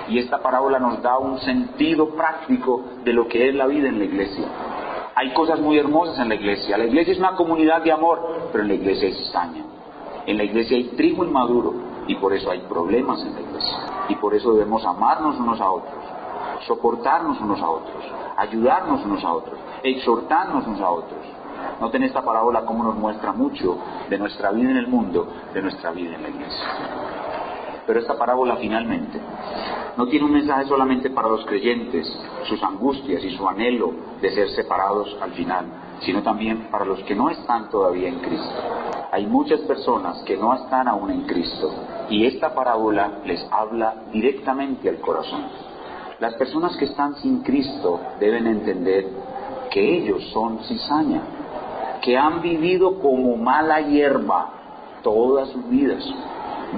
Y esta parábola nos da un sentido práctico de lo que es la vida en la iglesia. Hay cosas muy hermosas en la iglesia. La iglesia es una comunidad de amor, pero en la iglesia hay cizaña. En la iglesia hay trigo inmaduro, y por eso hay problemas en la iglesia. Y por eso debemos amarnos unos a otros, soportarnos unos a otros, ayudarnos unos a otros, exhortarnos unos a otros. Noten esta parábola cómo nos muestra mucho de nuestra vida en el mundo, de nuestra vida en la iglesia. Pero esta parábola finalmente no tiene un mensaje solamente para los creyentes, sus angustias y su anhelo de ser separados al final, sino también para los que no están todavía en Cristo. Hay muchas personas que no están aún en Cristo, y esta parábola les habla directamente al corazón. Las personas que están sin Cristo deben entender que ellos son cizaña, que han vivido como mala hierba todas sus vidas,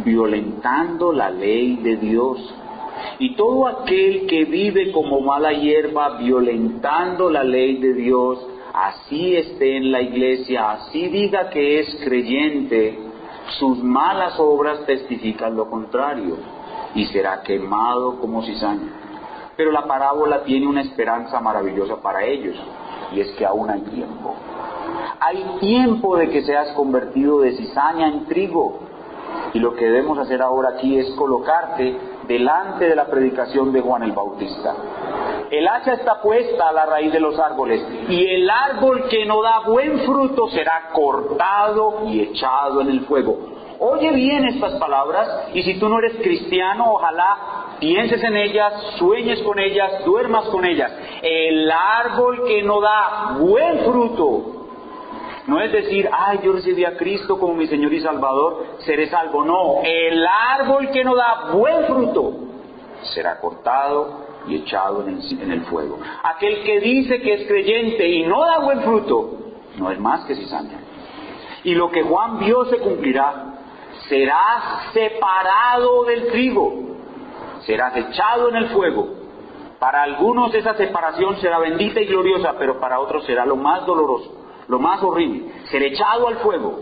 violentando la ley de Dios. Y todo aquel que vive como mala hierba, violentando la ley de Dios, así esté en la iglesia, así diga que es creyente, sus malas obras testifican lo contrario, y será quemado como cizaña. Pero la parábola tiene una esperanza maravillosa para ellos, y es que aún hay tiempo. Hay tiempo de que seas convertido de cizaña en trigo. Y lo que debemos hacer ahora aquí es colocarte delante de la predicación de Juan el Bautista. El hacha está puesta a la raíz de los árboles, y el árbol que no da buen fruto será cortado y echado en el fuego. Oye bien estas palabras, y si tú no eres cristiano, ojalá pienses en ellas, sueñes con ellas, duermas con ellas. El árbol que no da buen fruto, no es decir, ay, yo recibí a Cristo como mi Señor y Salvador, seré salvo. No, el árbol que no da buen fruto será cortado y echado en el fuego. Aquel que dice que es creyente y no da buen fruto, no es más que cizaña. Y lo que Juan vio se cumplirá. Serás separado del trigo, serás echado en el fuego. Para algunos esa separación será bendita y gloriosa, pero para otros será lo más doloroso, lo más horrible, ser echado al fuego.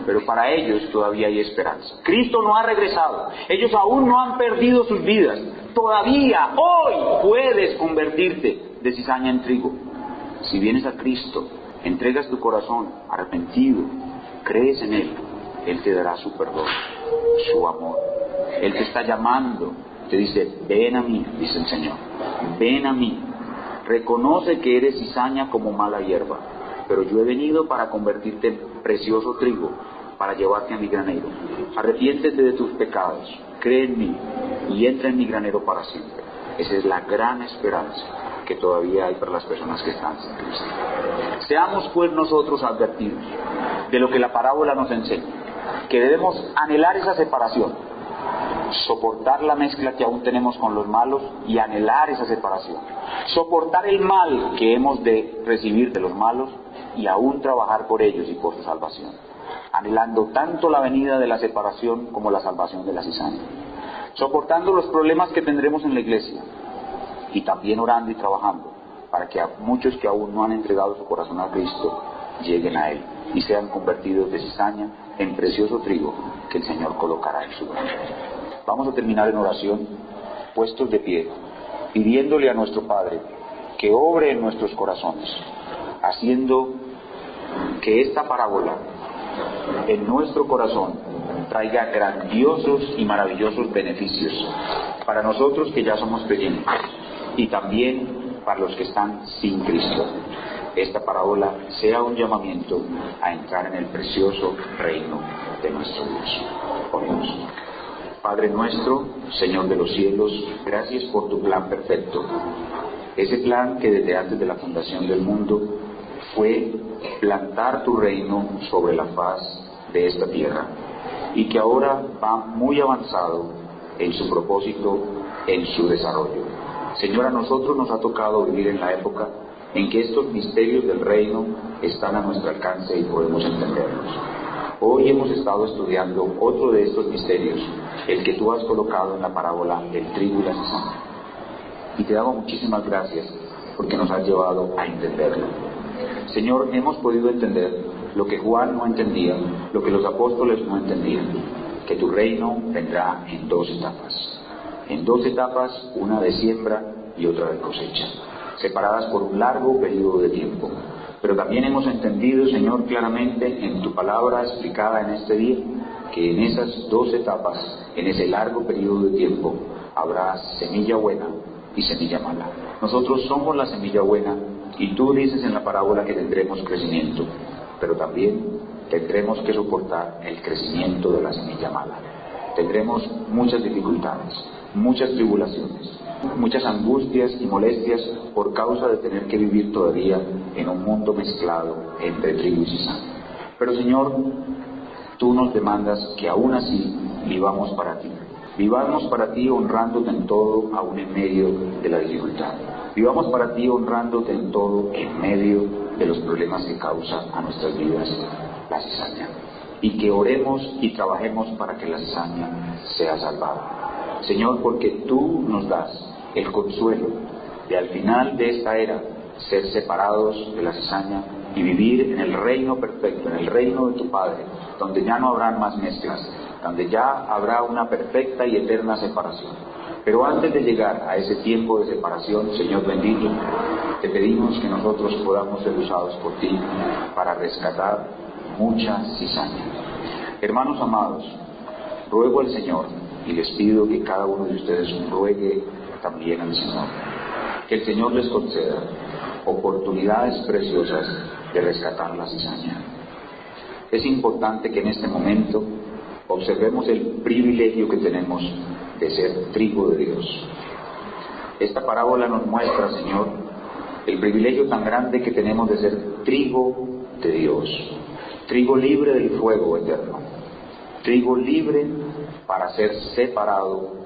Pero para ellos todavía hay esperanza. Cristo no ha regresado, ellos aún no han perdido sus vidas. Todavía hoy puedes convertirte de cizaña en trigo. Si vienes a Cristo, entregas tu corazón arrepentido, crees en Él, Él te dará su perdón, su amor. Él te está llamando, te dice, ven a mí, dice el Señor, ven a mí. Reconoce que eres cizaña como mala hierba, pero yo he venido para convertirte en precioso trigo, para llevarte a mi granero. Arrepiéntete de tus pecados, cree en mí y entra en mi granero para siempre. Esa es la gran esperanza que todavía hay para las personas que están sin Cristo. Seamos pues nosotros advertidos de lo que la parábola nos enseña, que debemos anhelar esa separación, soportar la mezcla que aún tenemos con los malos y anhelar esa separación, soportar el mal que hemos de recibir de los malos y aún trabajar por ellos y por su salvación, anhelando tanto la venida de la separación como la salvación de la cizaña, soportando los problemas que tendremos en la iglesia y también orando y trabajando para que a muchos que aún no han entregado su corazón a Cristo lleguen a Él y sean convertidos de cizaña en precioso trigo que el Señor colocará en su grano. Vamos a terminar en oración, puestos de pie, pidiéndole a nuestro Padre que obre en nuestros corazones, haciendo que esta parábola en nuestro corazón traiga grandiosos y maravillosos beneficios para nosotros que ya somos creyentes y también para los que están sin Cristo. Esta parábola sea un llamamiento a entrar en el precioso reino de nuestro Dios. Oremos. Padre nuestro, Señor de los cielos, gracias por tu plan perfecto. Ese plan que desde antes de la fundación del mundo fue plantar tu reino sobre la faz de esta tierra y que ahora va muy avanzado en su propósito, en su desarrollo. Señor, a nosotros nos ha tocado vivir en la época en que estos misterios del reino están a nuestro alcance y podemos entenderlos. Hoy hemos estado estudiando otro de estos misterios, el que tú has colocado en la parábola del trigo y la cizaña. Y te damos muchísimas gracias porque nos has llevado a entenderlo. Señor, hemos podido entender lo que Juan no entendía, lo que los apóstoles no entendían, que tu reino vendrá en dos etapas. En dos etapas, una de siembra y otra de cosecha, separadas por un largo periodo de tiempo. Pero también hemos entendido, Señor, claramente en tu palabra explicada en este día, que en esas dos etapas, en ese largo periodo de tiempo, habrá semilla buena y semilla mala. Nosotros somos la semilla buena y tú dices en la parábola que tendremos crecimiento, pero también tendremos que soportar el crecimiento de la semilla mala. Tendremos muchas dificultades, muchas tribulaciones, muchas angustias y molestias por causa de tener que vivir todavía en un mundo mezclado entre trigo y cizaña. Pero Señor, tú nos demandas que aún así vivamos para ti. Vivamos para ti honrándote en todo, aún en medio de la dificultad. Vivamos para ti honrándote en todo, en medio de los problemas que causa a nuestras vidas la cizaña. Y que oremos y trabajemos para que la cizaña sea salvada. Señor, porque tú nos das el consuelo de al final de esta era ser separados de la cizaña y vivir en el reino perfecto, en el reino de tu Padre, donde ya no habrán más mezclas, donde ya habrá una perfecta y eterna separación. Pero antes de llegar a ese tiempo de separación, Señor bendito, te pedimos que nosotros podamos ser usados por ti para rescatar mucha cizaña. Hermanos amados, ruego al Señor y les pido que cada uno de ustedes ruegue también al Señor, que el Señor les conceda oportunidades preciosas de rescatar la cizaña. Es importante que en este momento observemos el privilegio que tenemos de ser trigo de Dios. Esta parábola nos muestra, Señor, el privilegio tan grande que tenemos de ser trigo de Dios, trigo libre del fuego eterno, trigo libre para ser separado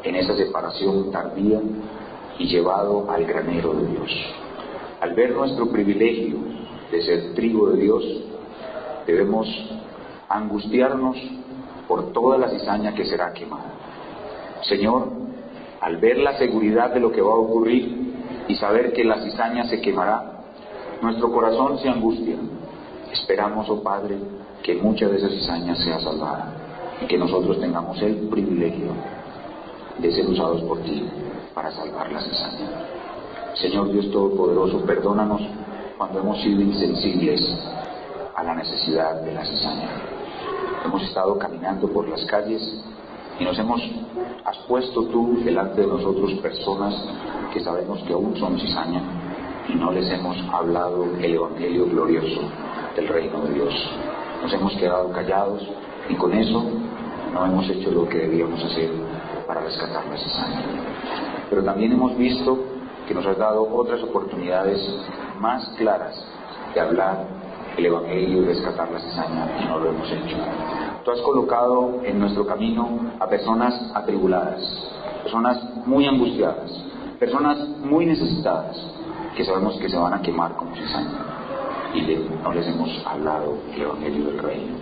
en esa separación tardía y llevado al granero de Dios. Al ver nuestro privilegio de ser trigo de Dios, debemos angustiarnos por toda la cizaña que será quemada. Señor, al ver la seguridad de lo que va a ocurrir y saber que la cizaña se quemará, nuestro corazón se angustia. Esperamos, oh Padre, que mucha de esa cizaña sea salvada y que nosotros tengamos el privilegio de ser usados por ti para salvar la cizaña. Señor Dios Todopoderoso, perdónanos cuando hemos sido insensibles a la necesidad de la cizaña. Hemos estado caminando por las calles y has puesto tú delante de nosotros personas que sabemos que aún son cizaña y no les hemos hablado el evangelio glorioso del reino de Dios. Nos hemos quedado callados y con eso no hemos hecho lo que debíamos hacer para rescatar la cizaña. pero también hemos visto que nos has dado otras oportunidades más claras de hablar el Evangelio y rescatar la cizaña, y no lo hemos hecho. Tú has colocado en nuestro camino a personas atribuladas, personas muy angustiadas, personas muy necesitadas, que sabemos que se van a quemar como cizaña, y no les hemos hablado el Evangelio del Reino.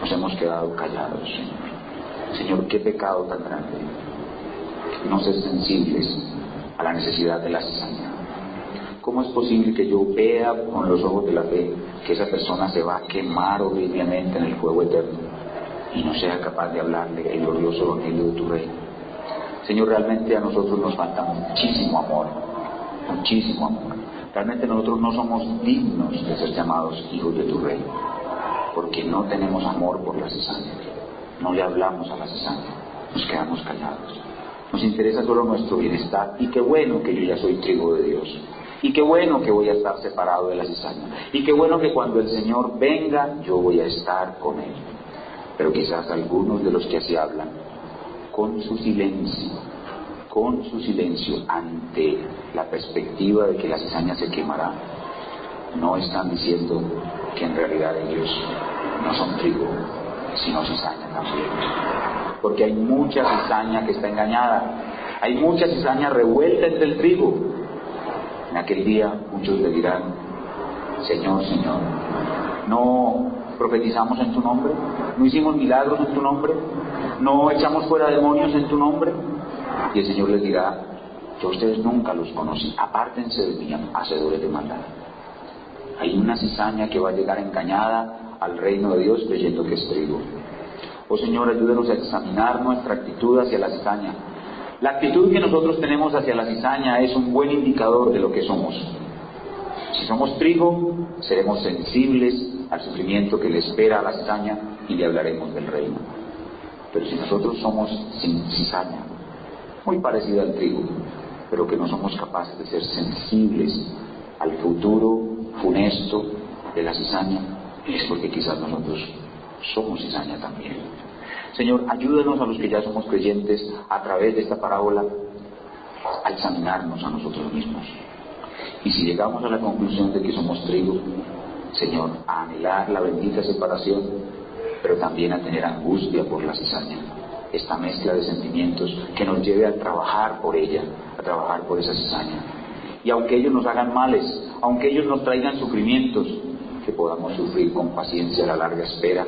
Nos hemos quedado callados, Señor. Señor, qué pecado tan grande no ser sensibles a la necesidad de la cizaña. ¿Cómo es posible que yo vea con los ojos de la fe que esa persona se va a quemar horriblemente en el fuego eterno y no sea capaz de hablarle el glorioso Evangelio de tu reino? Señor, realmente a nosotros nos falta muchísimo amor, muchísimo amor. Realmente nosotros no somos dignos de ser llamados hijos de tu reino, porque no tenemos amor por la cizaña, no le hablamos a la cizaña, nos quedamos callados. Nos interesa solo nuestro bienestar, y qué bueno que yo ya soy trigo de Dios, y qué bueno que voy a estar separado de la cizaña, y qué bueno que cuando el Señor venga yo voy a estar con Él. Pero quizás algunos de los que así hablan, con su silencio ante la perspectiva de que la cizaña se quemará, no están diciendo que en realidad ellos no son trigo, sino cizaña también. Porque hay mucha cizaña que está engañada, hay mucha cizaña revuelta entre el trigo. En aquel día muchos le dirán: Señor, Señor, ¿no profetizamos en tu nombre? ¿No hicimos milagros en tu nombre? ¿No echamos fuera demonios en tu nombre? Y el Señor les dirá: yo a ustedes nunca los conocí, apártense de mí, hacedores de maldad. Hay una cizaña que va a llegar engañada al reino de Dios creyendo que es trigo. Oh Señor, ayúdenos a examinar nuestra actitud hacia la cizaña. La actitud que nosotros tenemos hacia la cizaña es un buen indicador de lo que somos. Si somos trigo, seremos sensibles al sufrimiento que le espera a la cizaña y le hablaremos del reino. Pero si nosotros somos cizaña, muy parecida al trigo, pero que no somos capaces de ser sensibles al futuro funesto de la cizaña, es porque quizás nosotros somos cizaña también. Señor, ayúdanos a los que ya somos creyentes a través de esta parábola a examinarnos a nosotros mismos. Y si llegamos a la conclusión de que somos trigo, Señor, a anhelar la bendita separación, pero también a tener angustia por la cizaña, esta mezcla de sentimientos que nos lleve a trabajar por ella, a trabajar por esa cizaña. Y aunque ellos nos hagan males, aunque ellos nos traigan sufrimientos, que podamos sufrir con paciencia la larga espera,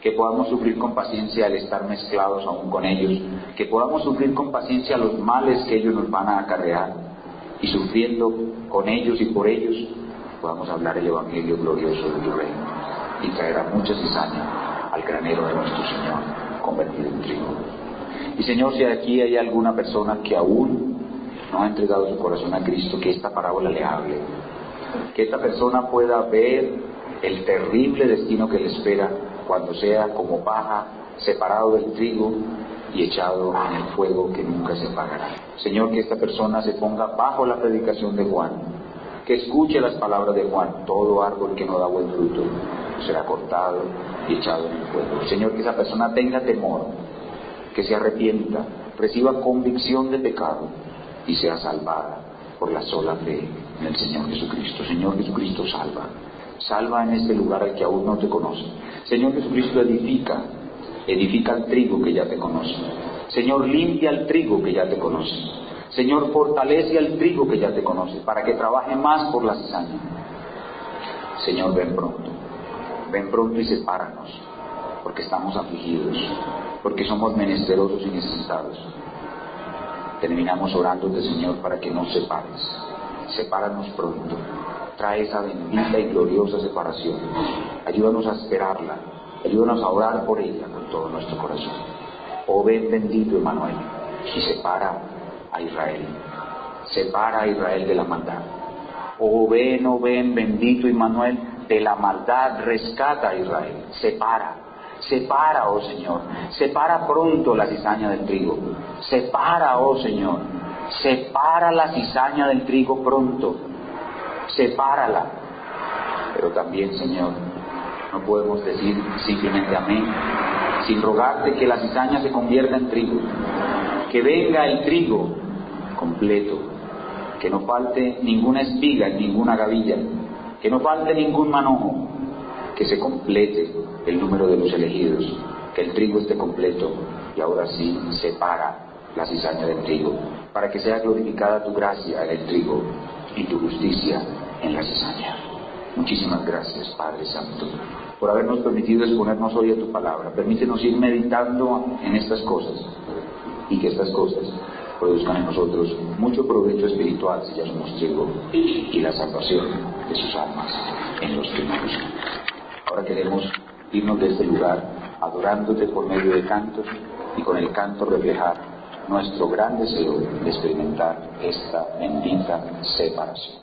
que podamos sufrir con paciencia el estar mezclados aún con ellos, que podamos sufrir con paciencia los males que ellos nos van a acarrear, y sufriendo con ellos y por ellos, podamos hablar el Evangelio glorioso de tu reino, y traer a mucha cizaña al granero de nuestro Señor, convertido en trigo. Y Señor, si aquí hay alguna persona que aún no ha entregado su corazón a Cristo, que esta parábola le hable, que esta persona pueda ver el terrible destino que le espera cuando sea como paja, separado del trigo y echado en el fuego que nunca se apagará. Señor, que esta persona se ponga bajo la predicación de Juan, que escuche las palabras de Juan: todo árbol que no da buen fruto será cortado y echado en el fuego. Señor, que esa persona tenga temor, que se arrepienta, reciba convicción de pecado y sea salvada por la sola fe en el Señor Jesucristo. Señor Jesucristo, salva en este lugar al que aún no te conoce. Señor Jesucristo, edifica el trigo que ya te conoce. Señor, limpia el trigo que ya te conoce. Señor, fortalece al trigo que ya te conoce, para que trabaje más por la cizaña. Señor, ven pronto y sepáranos, porque estamos afligidos, porque somos menesterosos y necesitados. Terminamos orándote, Señor, para que nos sepáranos pronto. Trae esa bendita y gloriosa separación. Ayúdanos a esperarla, ayúdanos a orar por ella con todo nuestro corazón. Oh, ven bendito Emmanuel, y separa a Israel de la maldad. Oh ven bendito Emmanuel, de la maldad rescata a Israel. Separa, oh Señor, separa pronto la cizaña del trigo. Separa, oh Señor, separa la cizaña del trigo pronto. Sepárala. Pero también, Señor, no podemos decir simplemente amén sin rogarte que la cizaña se convierta en trigo, que venga el trigo completo, que no falte ninguna espiga en ninguna gavilla, que no falte ningún manojo, que se complete el número de los elegidos, que el trigo esté completo, y ahora sí separa la cizaña del trigo, para que sea glorificada tu gracia en el trigo y tu justicia en la cizaña. Muchísimas gracias, Padre Santo, por habernos permitido exponernos hoy a tu palabra. Permítenos ir meditando en estas cosas, y que estas cosas produzcan en nosotros mucho provecho espiritual si ya somos trigo, y la salvación de sus almas en los que nos buscan. Ahora queremos irnos de este lugar adorándote por medio de cantos, y con el canto reflejar nuestro gran deseo de experimentar esta bendita separación.